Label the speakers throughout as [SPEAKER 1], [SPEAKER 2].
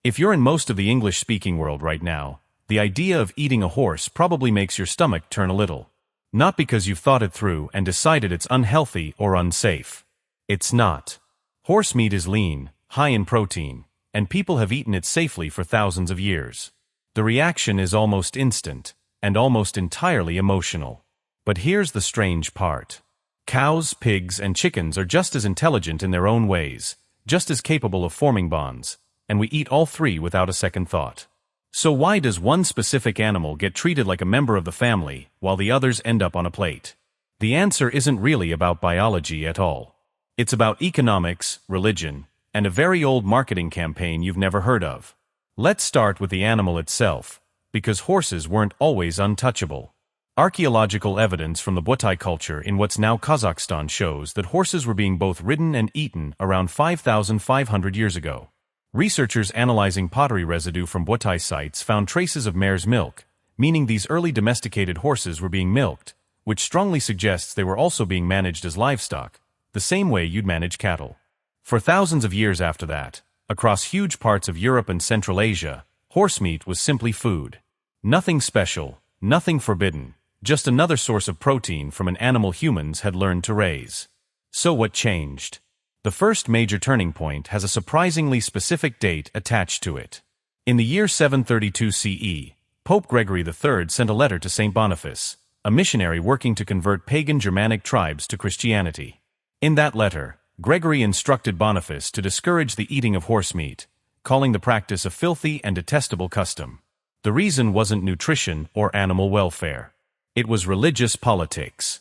[SPEAKER 1] If you're in most of the English-speaking world right now, the idea of eating a horse probably makes your stomach turn a little. Not because you've thought it through and decided it's unhealthy or unsafe. It's not. Horse meat is lean, high in protein, and people have eaten it safely for thousands of years. The reaction is almost instant, and almost entirely emotional. But here's the strange part. Cows, pigs, and chickens are just as intelligent in their own ways, just as capable of forming bonds, and we eat all three without a second thought. So why does one specific animal get treated like a member of the family, while the others end up on a plate? The answer isn't really about biology at all. It's about economics, religion, and a very old marketing campaign you've never heard of. Let's start with the animal itself, because horses weren't always untouchable. Archaeological evidence from the Botai culture in what's now Kazakhstan shows that horses were being both ridden and eaten around 5,500 years ago. Researchers analyzing pottery residue from Botai sites found traces of mare's milk, meaning these early domesticated horses were being milked, which strongly suggests they were also being managed as livestock, the same way you'd manage cattle. For thousands of years after that, across huge parts of Europe and Central Asia, horse meat was simply food. Nothing special, nothing forbidden, just another source of protein from an animal humans had learned to raise. So what changed? The first major turning point has a surprisingly specific date attached to it. In the year 732 CE, Pope Gregory III sent a letter to Saint Boniface, a missionary working to convert pagan Germanic tribes to Christianity. In that letter, Gregory instructed Boniface to discourage the eating of horse meat, calling the practice a filthy and detestable custom. The reason wasn't nutrition or animal welfare. It was religious politics.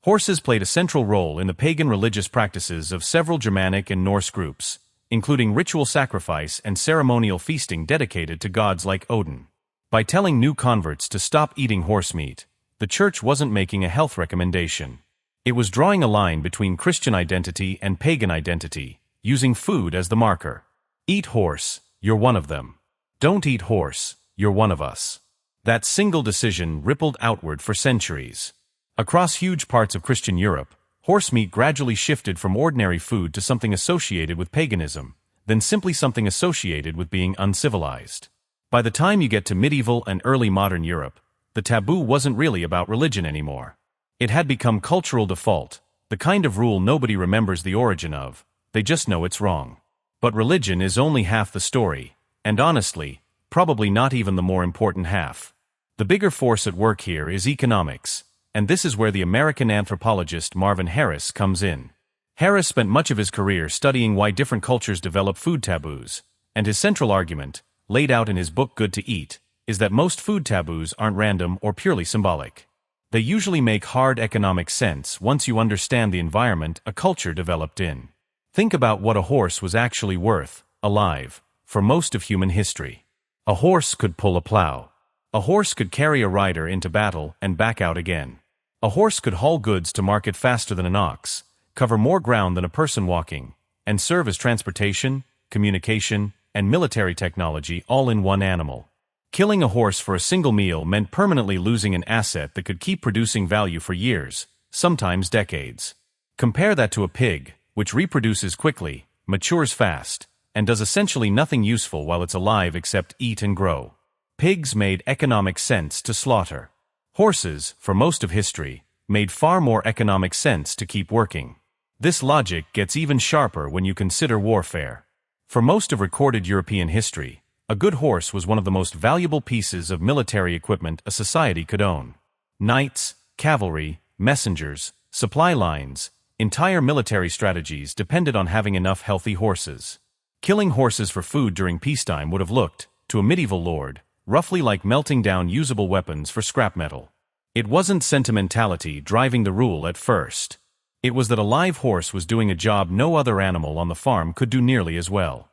[SPEAKER 1] Horses played a central role in the pagan religious practices of several Germanic and Norse groups, including ritual sacrifice and ceremonial feasting dedicated to gods like Odin. By telling new converts to stop eating horse meat, the Church wasn't making a health recommendation. It was drawing a line between Christian identity and pagan identity, using food as the marker. Eat horse, you're one of them. Don't eat horse, you're one of us. That single decision rippled outward for centuries. Across huge parts of Christian Europe, horse meat gradually shifted from ordinary food to something associated with paganism, then simply something associated with being uncivilized. By the time you get to medieval and early modern Europe, the taboo wasn't really about religion anymore. It had become cultural default, the kind of rule nobody remembers the origin of, they just know it's wrong. But religion is only half the story, and honestly, probably not even the more important half. The bigger force at work here is economics, and this is where the American anthropologist Marvin Harris comes in. Harris spent much of his career studying why different cultures develop food taboos, and his central argument, laid out in his book Good to Eat, is that most food taboos aren't random or purely symbolic. They usually make hard economic sense once you understand the environment a culture developed in. Think about what a horse was actually worth, alive, for most of human history. A horse could pull a plow. A horse could carry a rider into battle and back out again. A horse could haul goods to market faster than an ox, cover more ground than a person walking, and serve as transportation, communication, and military technology all in one animal. Killing a horse for a single meal meant permanently losing an asset that could keep producing value for years, sometimes decades. Compare that to a pig, which reproduces quickly, matures fast, and does essentially nothing useful while it's alive except eat and grow. Pigs made economic sense to slaughter. Horses, for most of history, made far more economic sense to keep working. This logic gets even sharper when you consider warfare. For most of recorded European history, a good horse was one of the most valuable pieces of military equipment a society could own. Knights, cavalry, messengers, supply lines, entire military strategies depended on having enough healthy horses. Killing horses for food during peacetime would have looked, to a medieval lord, roughly like melting down usable weapons for scrap metal. It wasn't sentimentality driving the rule at first. It was that a live horse was doing a job no other animal on the farm could do nearly as well.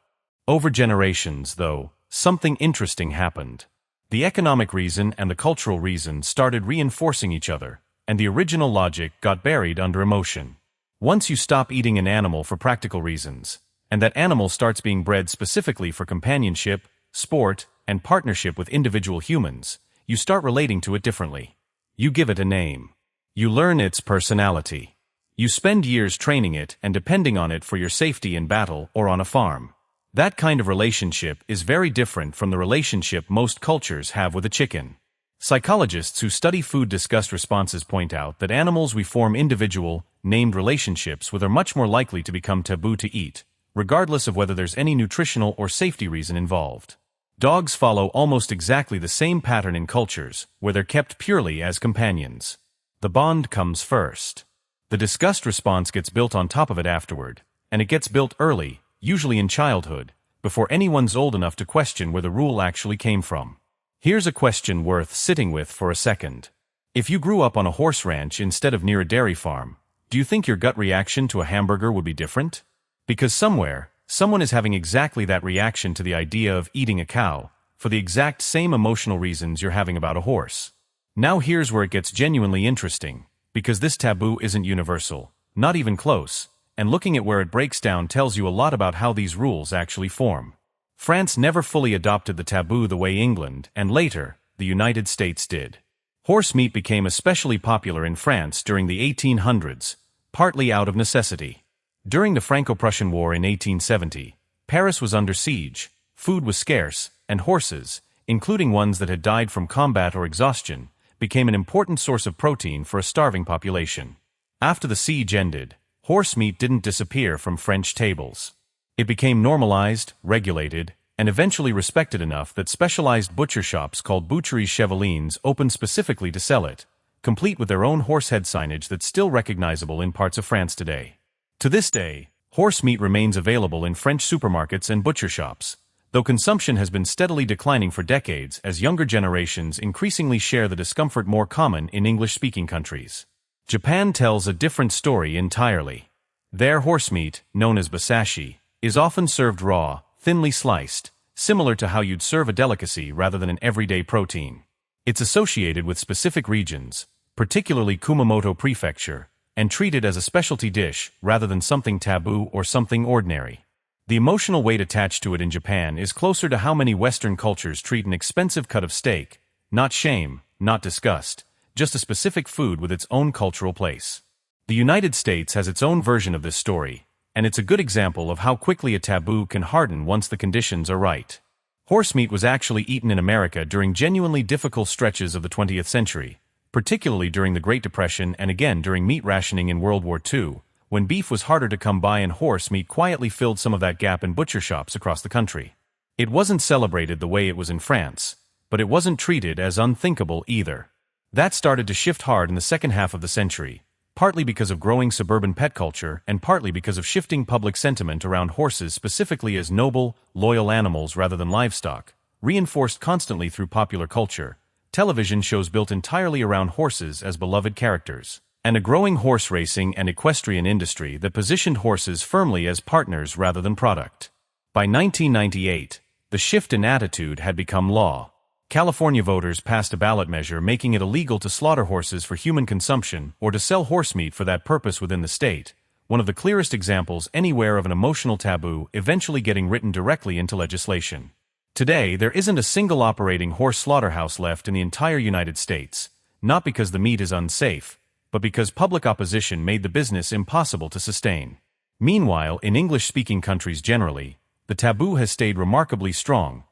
[SPEAKER 1] Over generations, though, something interesting happened. The economic reason and the cultural reason started reinforcing each other, and the original logic got buried under emotion. Once you stop eating an animal for practical reasons, and that animal starts being bred specifically for companionship, sport, and partnership with individual humans, you start relating to it differently. You give it a name. You learn its personality. You spend years training it and depending on it for your safety in battle or on a farm. That kind of relationship is very different from the relationship most cultures have with a chicken. Psychologists who study food disgust responses point out that animals we form individual, named relationships with are much more likely to become taboo to eat, regardless of whether there's any nutritional or safety reason involved. Dogs follow almost exactly the same pattern in cultures, where they're kept purely as companions. The bond comes first. The disgust response gets built on top of it afterward, and it gets built early, usually in childhood, before anyone's old enough to question where the rule actually came from. Here's a question worth sitting with for a second. If you grew up on a horse ranch instead of near a dairy farm, do you think your gut reaction to a hamburger would be different? Because somewhere, someone is having exactly that reaction to the idea of eating a cow, for the exact same emotional reasons you're having about a horse. Now here's where it gets genuinely interesting, because this taboo isn't universal, not even close, and looking at where it breaks down tells you a lot about how these rules actually form. France never fully adopted the taboo the way England, and later, the United States did. Horse meat became especially popular in France during the 1800s, partly out of necessity. During the Franco-Prussian War in 1870, Paris was under siege, food was scarce, and horses, including ones that had died from combat or exhaustion, became an important source of protein for a starving population. After the siege ended, horse meat didn't disappear from French tables. It became normalized, regulated, and eventually respected enough that specialized butcher shops called boucheries chevalines opened specifically to sell it, complete with their own horsehead signage that's still recognizable in parts of France today. To this day, horse meat remains available in French supermarkets and butcher shops, though consumption has been steadily declining for decades as younger generations increasingly share the discomfort more common in English-speaking countries. Japan tells a different story entirely. Their horse meat, known as basashi, is often served raw, thinly sliced, similar to how you'd serve a delicacy rather than an everyday protein. It's associated with specific regions, particularly Kumamoto Prefecture, and treated as a specialty dish rather than something taboo or something ordinary. The emotional weight attached to it in Japan is closer to how many Western cultures treat an expensive cut of steak, not shame, not disgust, just a specific food with its own cultural place. The United States has its own version of this story, and it's a good example of how quickly a taboo can harden once the conditions are right. Horse meat was actually eaten in America during genuinely difficult stretches of the 20th century, particularly during the Great Depression and again during meat rationing in World War II, when beef was harder to come by and horse meat quietly filled some of that gap in butcher shops across the country. It wasn't celebrated the way it was in France, but it wasn't treated as unthinkable either. That started to shift hard in the second half of the century, partly because of growing suburban pet culture and partly because of shifting public sentiment around horses specifically as noble, loyal animals rather than livestock, reinforced constantly through popular culture, television shows built entirely around horses as beloved characters, and a growing horse racing and equestrian industry that positioned horses firmly as partners rather than product. By 1998, the shift in attitude had become law. California voters passed a ballot measure making it illegal to slaughter horses for human consumption or to sell horse meat for that purpose within the state, one of the clearest examples anywhere of an emotional taboo eventually getting written directly into legislation. Today, there isn't a single operating horse slaughterhouse left in the entire United States, not because the meat is unsafe, but because public opposition made the business impossible to sustain. Meanwhile, in English-speaking countries generally, the taboo has stayed remarkably strong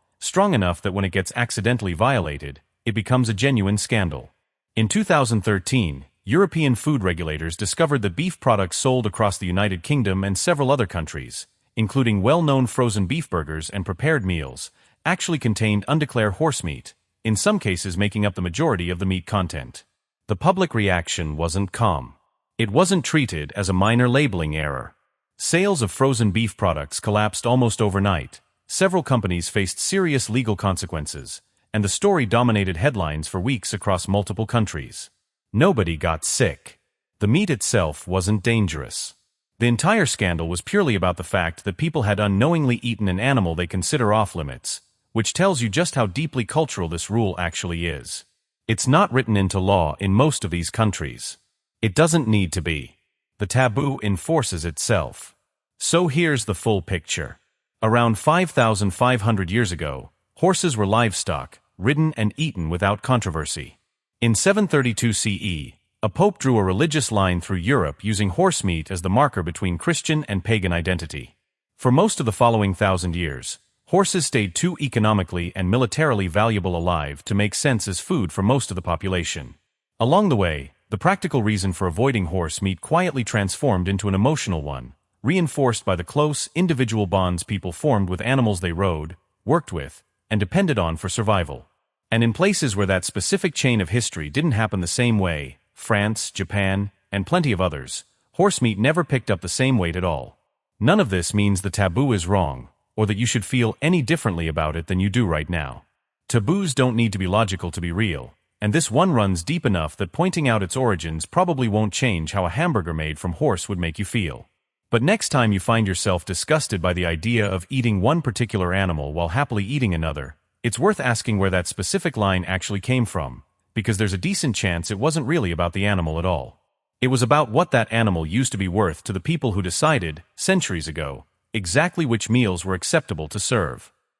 [SPEAKER 1] enough that when it gets accidentally violated, it becomes a genuine scandal. In 2013, European food regulators discovered that beef products sold across the United Kingdom and several other countries, including well-known frozen beef burgers and prepared meals, actually contained undeclared horse meat, in some cases making up the majority of the meat content. The public reaction wasn't calm. It wasn't treated as a minor labeling error. Sales of frozen beef products collapsed almost overnight. Several companies faced serious legal consequences, and the story dominated headlines for weeks across multiple countries. Nobody got sick. The meat itself wasn't dangerous. The entire scandal was purely about the fact that people had unknowingly eaten an animal they consider off-limits, which tells you just how deeply cultural this rule actually is. It's not written into law in most of these countries. It doesn't need to be. The taboo enforces itself. So here's the full picture. Around 5,500 years ago, horses were livestock, ridden and eaten without controversy. In 732 CE, a pope drew a religious line through Europe using horse meat as the marker between Christian and pagan identity. For most of the following 1,000 years, horses stayed too economically and militarily valuable alive to make sense as food for most of the population. Along the way, the practical reason for avoiding horse meat quietly transformed into an emotional one, reinforced by the close, individual bonds people formed with animals they rode, worked with, and depended on for survival. And in places where that specific chain of history didn't happen the same way, France, Japan, and plenty of others, horse meat never picked up the same weight at all. None of this means the taboo is wrong, or that you should feel any differently about it than you do right now. Taboos don't need to be logical to be real, and this one runs deep enough that pointing out its origins probably won't change how a hamburger made from horse would make you feel. But next time you find yourself disgusted by the idea of eating one particular animal while happily eating another, it's worth asking where that specific line actually came from, because there's a decent chance it wasn't really about the animal at all. It was about what that animal used to be worth to the people who decided, centuries ago, exactly which meals were acceptable to serve.